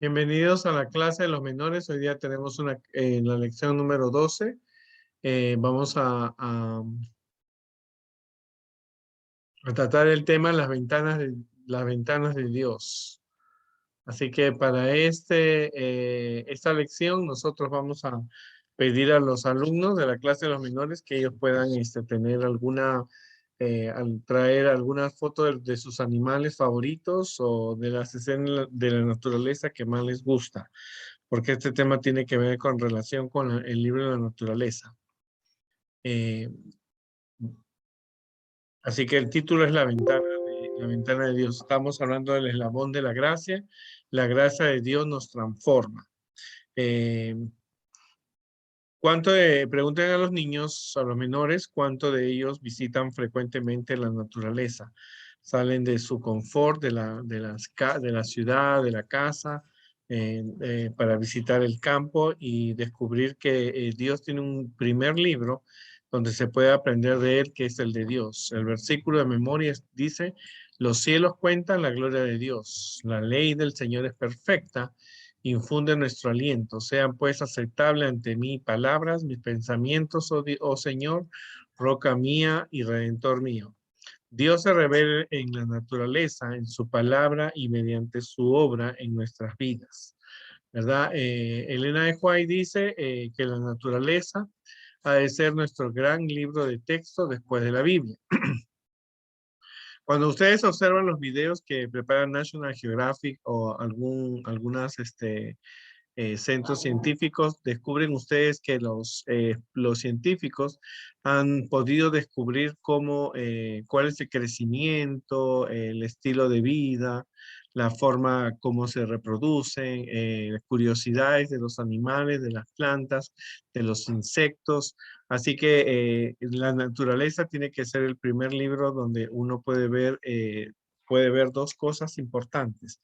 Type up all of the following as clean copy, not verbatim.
Bienvenidos a la clase de los menores. Hoy día tenemos la lección número 12. Vamos a tratar el tema las ventanas de Dios. Así que para esta lección nosotros vamos a pedir a los alumnos de la clase de los menores que ellos puedan tener traer alguna foto de sus animales favoritos o de las escenas de la naturaleza que más les gusta, porque este tema tiene que ver con relación con el libro de la naturaleza. Eh, Así que el título es la ventana de Dios. Estamos hablando del eslabón de la gracia. La gracia de Dios nos transforma. Eh, pregunten a los niños, a los menores, cuánto de ellos visitan frecuentemente la naturaleza. Salen de su confort, de la ciudad, de la casa, para visitar el campo y descubrir que Dios tiene un primer libro donde se puede aprender de él, que es el de Dios. El versículo de memoria dice: los cielos cuentan la gloria de Dios. La ley del Señor es perfecta, infunde nuestro aliento. Sean pues aceptables ante mí palabras, mis pensamientos, oh Señor, roca mía y redentor mío. Dios se revela en la naturaleza, en su palabra y mediante su obra en nuestras vidas, ¿verdad? Elena de White dice que la naturaleza ha de ser nuestro gran libro de texto después de la Biblia. Cuando ustedes observan los videos que prepara National Geographic o algunas centros científicos, descubren ustedes que los científicos han podido descubrir cuál es el crecimiento, el estilo de vida, la forma como se reproducen, curiosidades de los animales, de las plantas, de los insectos. Así que la naturaleza tiene que ser el primer libro donde uno puede ver dos cosas importantes.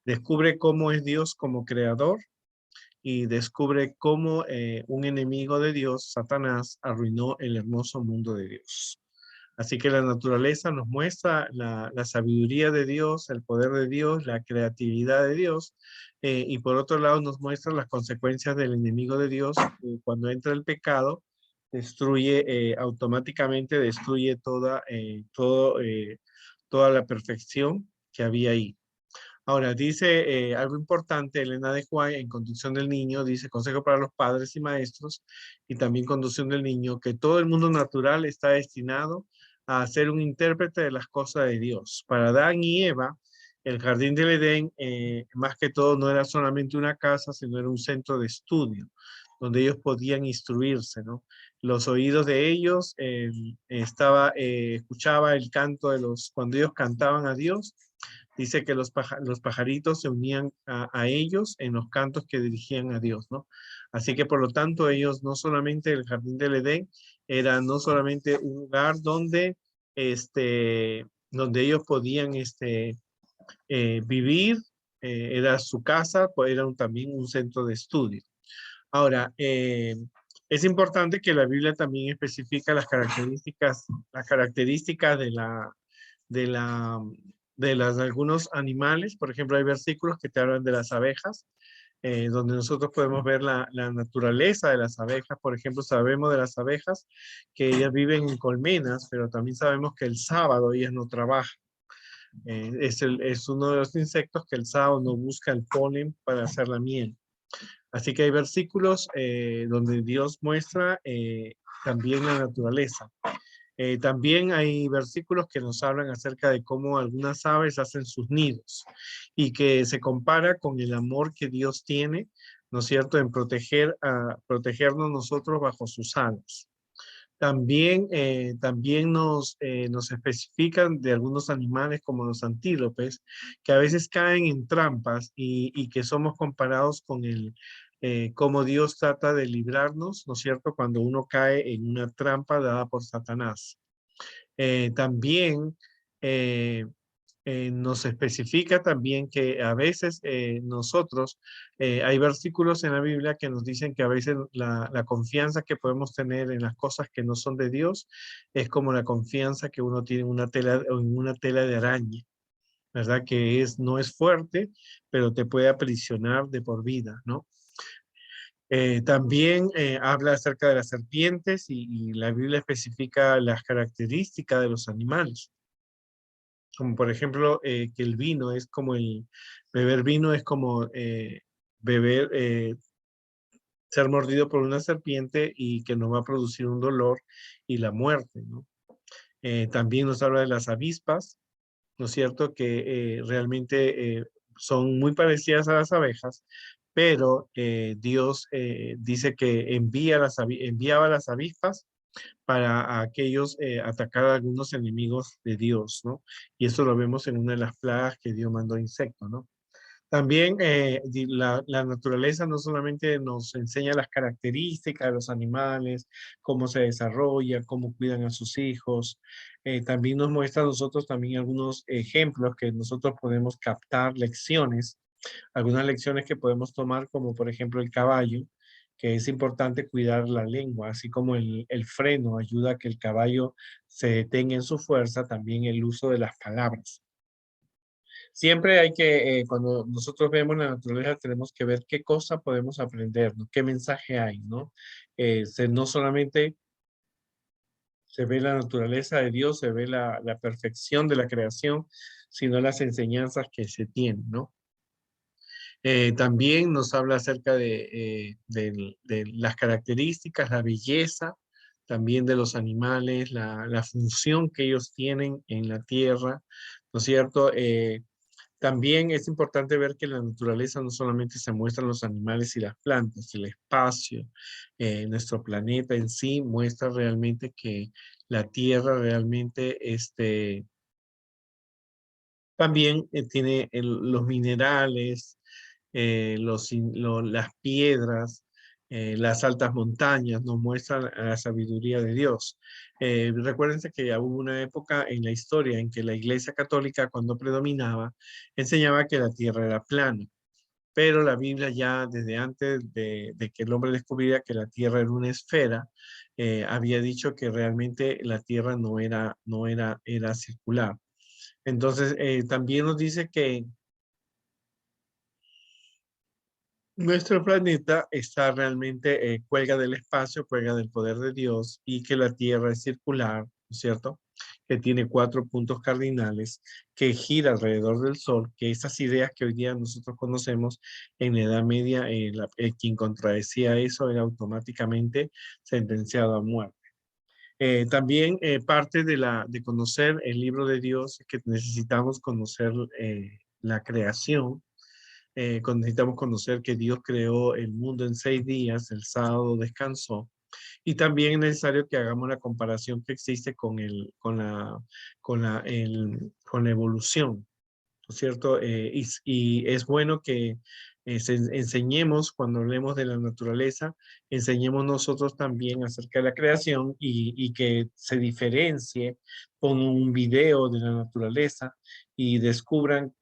Descubre cómo es Dios como creador y descubre cómo un enemigo de Dios, Satanás, arruinó el hermoso mundo de Dios. Así que la naturaleza nos muestra la sabiduría de Dios, el poder de Dios, la creatividad de Dios, y por otro lado nos muestra las consecuencias del enemigo de Dios. Cuando entra el pecado, automáticamente destruye toda la perfección que había ahí. Ahora, dice algo importante, Elena de White, en Conducción del Niño, dice: consejo para los padres y maestros, y también Conducción del Niño, que todo el mundo natural está destinado a ser un intérprete de las cosas de Dios. Para Adán y Eva, el jardín del Edén, más que todo, no era solamente una casa, sino era un centro de estudio, donde ellos podían instruirse, ¿no? Los oídos de ellos escuchaba el canto cuando ellos cantaban a Dios. Dice que los pajaritos se unían a ellos en los cantos que dirigían a Dios, ¿no? Así que por lo tanto ellos, no solamente el jardín del Edén, era no solamente un lugar donde ellos podían vivir, era su casa, pues era también un centro de estudio. Ahora, es importante que la Biblia también especifica las características de la, de algunos animales. Por ejemplo, hay versículos que te hablan de las abejas, donde nosotros podemos ver la naturaleza de las abejas. Por ejemplo, sabemos de las abejas que ellas viven en colmenas, pero también sabemos que el sábado ellas no trabajan. Es uno de los insectos que el sábado no busca el polen para hacer la miel. Así que hay versículos donde Dios muestra también la naturaleza. También hay versículos que nos hablan acerca de cómo algunas aves hacen sus nidos y que se compara con el amor que Dios tiene, ¿no es cierto?, en protegernos nosotros bajo sus alas. También nos especifican de algunos animales como los antílopes, que a veces caen en trampas y que somos comparados con cómo Dios trata de librarnos, ¿no es cierto?, cuando uno cae en una trampa dada por Satanás. También eh, nos especifica también que a veces hay versículos en la Biblia que nos dicen que a veces la confianza que podemos tener en las cosas que no son de Dios es como la confianza que uno tiene en una tela de araña, ¿verdad? Que no es fuerte, pero te puede aprisionar de por vida, ¿no? También habla acerca de las serpientes y la Biblia especifica las características de los animales, como por ejemplo que el vino es como beber vino es como beber, ser mordido por una serpiente y que nos va a producir un dolor y la muerte, ¿no? También nos habla de las avispas, ¿no es cierto? Que realmente son muy parecidas a las abejas, pero Dios dice que enviaba las avispas para a aquellos atacar a algunos enemigos de Dios, ¿no? Y eso lo vemos en una de las plagas que Dios mandó insectos, ¿no? También la naturaleza no solamente nos enseña las características de los animales, cómo se desarrollan, cómo cuidan a sus hijos, también nos muestra a nosotros también algunos ejemplos que nosotros podemos captar, lecciones, algunas lecciones que podemos tomar, como por ejemplo el caballo, que es importante cuidar la lengua, así como el freno ayuda a que el caballo se detenga en su fuerza, también el uso de las palabras. Siempre hay que, cuando nosotros vemos la naturaleza, tenemos que ver qué cosa podemos aprender, ¿no? ¿Qué mensaje hay, ¿no? No solamente se ve la naturaleza de Dios, se ve la perfección de la creación, sino las enseñanzas que se tienen, ¿no? También nos habla acerca de las características, la belleza, también de los animales, la función que ellos tienen en la tierra, ¿no es cierto? También es importante ver que en la naturaleza no solamente se muestran los animales y las plantas, el espacio, nuestro planeta en sí muestra realmente que la Tierra realmente también tiene los minerales, las piedras, las altas montañas, nos muestran la sabiduría de Dios. Recuérdense que ya hubo una época en la historia en que la Iglesia Católica, cuando predominaba, enseñaba que la tierra era plana, pero la Biblia ya desde antes de que el hombre descubriera que la tierra era una esfera, había dicho que realmente la tierra era circular. Entonces, también nos dice que nuestro planeta está realmente, cuelga del espacio, cuelga del poder de Dios y que la Tierra es circular, ¿no es cierto? Que tiene 4 puntos cardinales, que gira alrededor del Sol, que esas ideas que hoy día nosotros conocemos en la Edad Media, quien contradecía eso era automáticamente sentenciado a muerte. También parte de conocer el libro de Dios es que necesitamos conocer la creación, necesitamos conocer que Dios creó el mundo en 6 días, el sábado descansó, y también es necesario que hagamos la comparación que existe con la evolución, ¿no es cierto? Y es bueno que enseñemos, cuando hablemos de la naturaleza, enseñemos nosotros también acerca de la creación y que se diferencie con un video de la naturaleza y descubran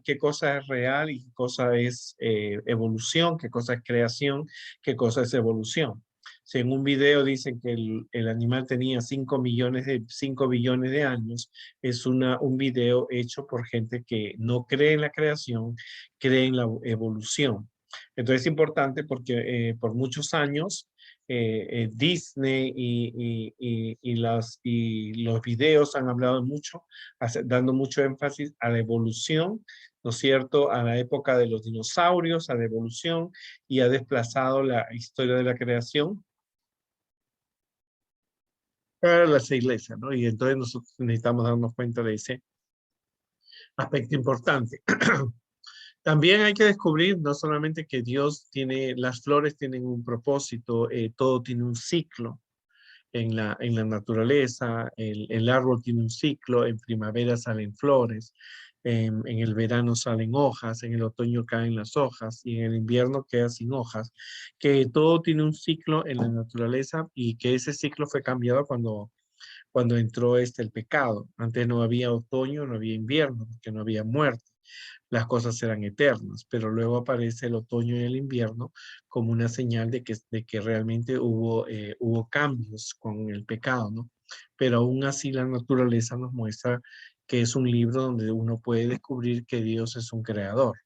qué cosa es real y qué cosa es evolución, qué cosa es creación, qué cosa es evolución. Si en un video dicen que el animal tenía 5 billones de años, es un video hecho por gente que no cree en la creación, cree en la evolución. Entonces es importante porque por muchos años Disney y los videos han hablado mucho, dando mucho énfasis a la evolución, ¿no es cierto? A la época de los dinosaurios, a la evolución, y ha desplazado la historia de la creación para las iglesias, ¿no? Y entonces nosotros necesitamos darnos cuenta de ese aspecto importante. También hay que descubrir no solamente que Dios tiene, las flores tienen un propósito, todo tiene un ciclo en la naturaleza, el árbol tiene un ciclo, en primavera salen flores, en el verano salen hojas, en el otoño caen las hojas y en el invierno queda sin hojas, que todo tiene un ciclo en la naturaleza y que ese ciclo fue cambiado cuando entró el pecado. Antes no había otoño, no había invierno, porque no había muerte. Las cosas eran eternas, pero luego aparece el otoño y el invierno como una señal de que realmente hubo cambios con el pecado, ¿no? Pero aún así la naturaleza nos muestra que es un libro donde uno puede descubrir que Dios es un creador.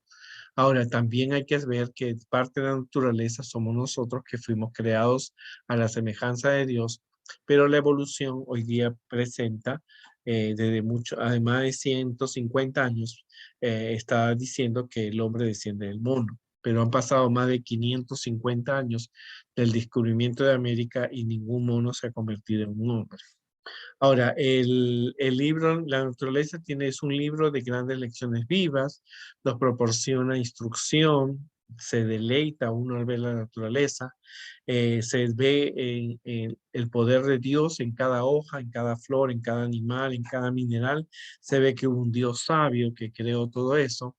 Ahora, también hay que ver que parte de la naturaleza somos nosotros que fuimos creados a la semejanza de Dios, pero la evolución hoy día presenta, desde mucho, además de 150 años, está diciendo que el hombre desciende del mono, pero han pasado más de 550 años del descubrimiento de América y ningún mono se ha convertido en un hombre. Ahora, el libro, La naturaleza tiene, es un libro de grandes lecciones vivas, nos proporciona instrucción, se deleita uno al ver la naturaleza, se ve el poder de Dios en cada hoja, en cada flor, en cada animal, en cada mineral, se ve que hubo un Dios sabio que creó todo eso,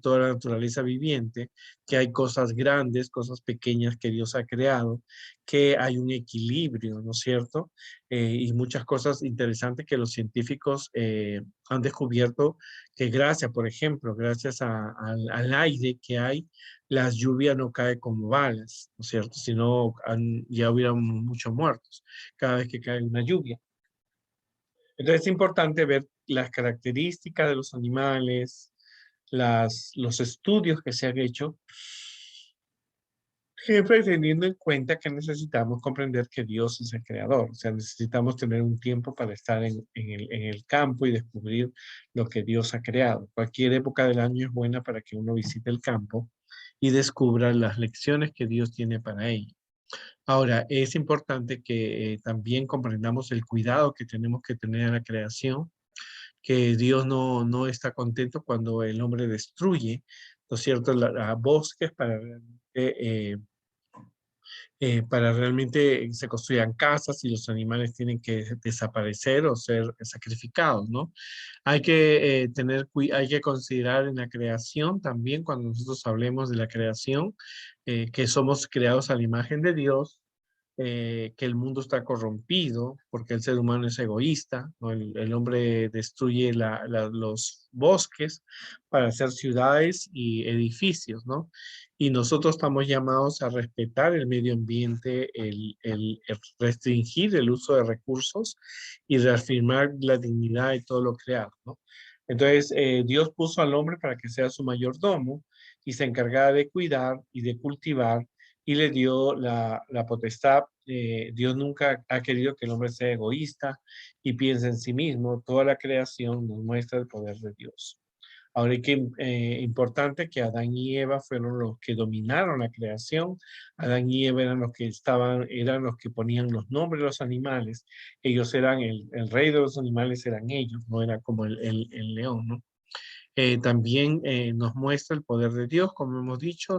toda la naturaleza viviente, que hay cosas grandes, cosas pequeñas que Dios ha creado, que hay un equilibrio, ¿no es cierto? Y muchas cosas interesantes que los científicos han descubierto que gracias, por ejemplo, gracias al aire que hay, las lluvias no caen como balas, ¿no es cierto? Si no, ya hubieran muchos muertos cada vez que cae una lluvia. Entonces es importante ver las características de los animales, los estudios que se han hecho, siempre teniendo en cuenta que necesitamos comprender que Dios es el creador. O sea, necesitamos tener un tiempo para estar en el campo y descubrir lo que Dios ha creado. Cualquier época del año es buena para que uno visite el campo y descubra las lecciones que Dios tiene para ello. Ahora, es importante que también comprendamos el cuidado que tenemos que tener en la creación, que Dios no está contento cuando el hombre destruye, ¿no es cierto?, bosques para realmente se construyan casas y los animales tienen que desaparecer o ser sacrificados, ¿no? Hay que considerar en la creación también, cuando nosotros hablemos de la creación, que somos creados a la imagen de Dios, que el mundo está corrompido porque el ser humano es egoísta, ¿no? El hombre destruye los bosques para hacer ciudades y edificios, ¿no? Y nosotros estamos llamados a respetar el medio ambiente, el restringir el uso de recursos y reafirmar la dignidad de todo lo creado, ¿no? Entonces, Dios puso al hombre para que sea su mayordomo y se encargara de cuidar y de cultivar y le dio la potestad. Dios nunca ha querido que el hombre sea egoísta y piense en sí mismo. Toda la creación nos muestra el poder de Dios. Ahora, importante que Adán y Eva fueron los que dominaron la creación. Adán y Eva eran los que ponían los nombres de los animales. Ellos eran el rey de los animales, eran ellos, no era como el león, ¿no? También nos muestra el poder de Dios, como hemos dicho,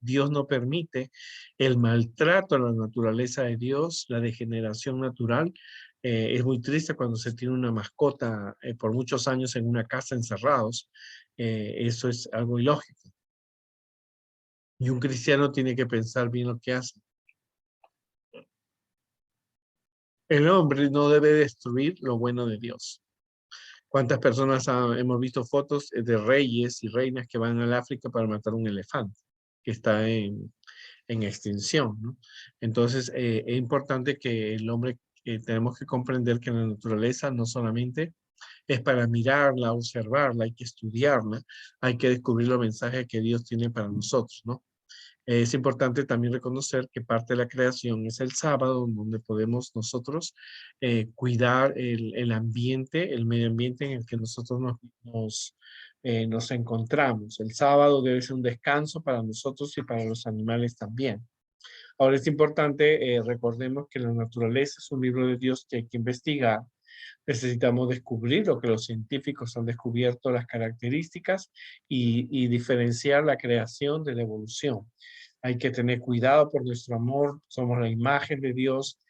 Dios no permite el maltrato a la naturaleza de Dios, la degeneración natural. Es muy triste cuando se tiene una mascota por muchos años en una casa encerrados. Eso es algo ilógico. Y un cristiano tiene que pensar bien lo que hace. El hombre no debe destruir lo bueno de Dios. ¿Cuántas personas hemos visto fotos de reyes y reinas que van al África para matar un elefante que está en extinción, ¿no? Entonces, es importante que el hombre, tenemos que comprender que la naturaleza no solamente es para mirarla, observarla, hay que estudiarla, hay que descubrir los mensajes que Dios tiene para nosotros, ¿no? Es importante también reconocer que parte de la creación es el sábado, donde podemos nosotros cuidar el ambiente, el medio ambiente en el que nosotros nos encontramos. El sábado debe ser un descanso para nosotros y para los animales también. Ahora es importante, recordemos que la naturaleza es un libro de Dios que hay que investigar. Necesitamos descubrir lo que los científicos han descubierto, las características y diferenciar la creación de la evolución. Hay que tener cuidado por nuestro amor, somos la imagen de Dios,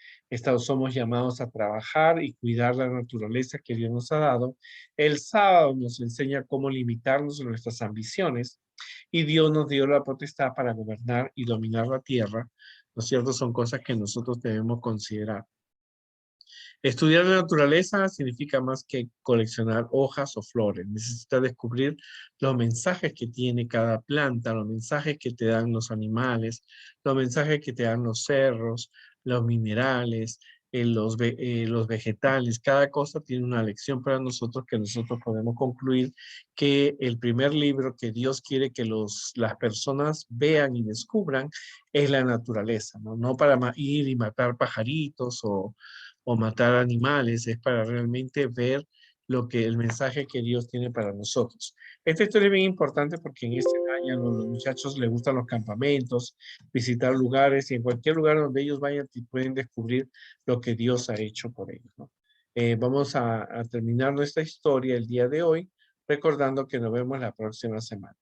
somos llamados a trabajar y cuidar la naturaleza que Dios nos ha dado. El sábado nos enseña cómo limitarnos en nuestras ambiciones y Dios nos dio la potestad para gobernar y dominar la tierra. ¿No es cierto? Son cosas que nosotros debemos considerar. Estudiar la naturaleza significa más que coleccionar hojas o flores. Necesitas descubrir los mensajes que tiene cada planta, los mensajes que te dan los animales, los mensajes que te dan los cerros, los minerales, los vegetales, cada cosa tiene una lección para nosotros que nosotros podemos concluir que el primer libro que Dios quiere que las personas vean y descubran es la naturaleza, ¿no? No para ir y matar pajaritos o matar animales, es para realmente ver el mensaje que Dios tiene para nosotros. Esta historia es bien importante porque en este año a los muchachos les gustan los campamentos, visitar lugares y en cualquier lugar donde ellos vayan pueden descubrir lo que Dios ha hecho por ellos, ¿no? Vamos a terminar nuestra historia el día de hoy, recordando que nos vemos la próxima semana.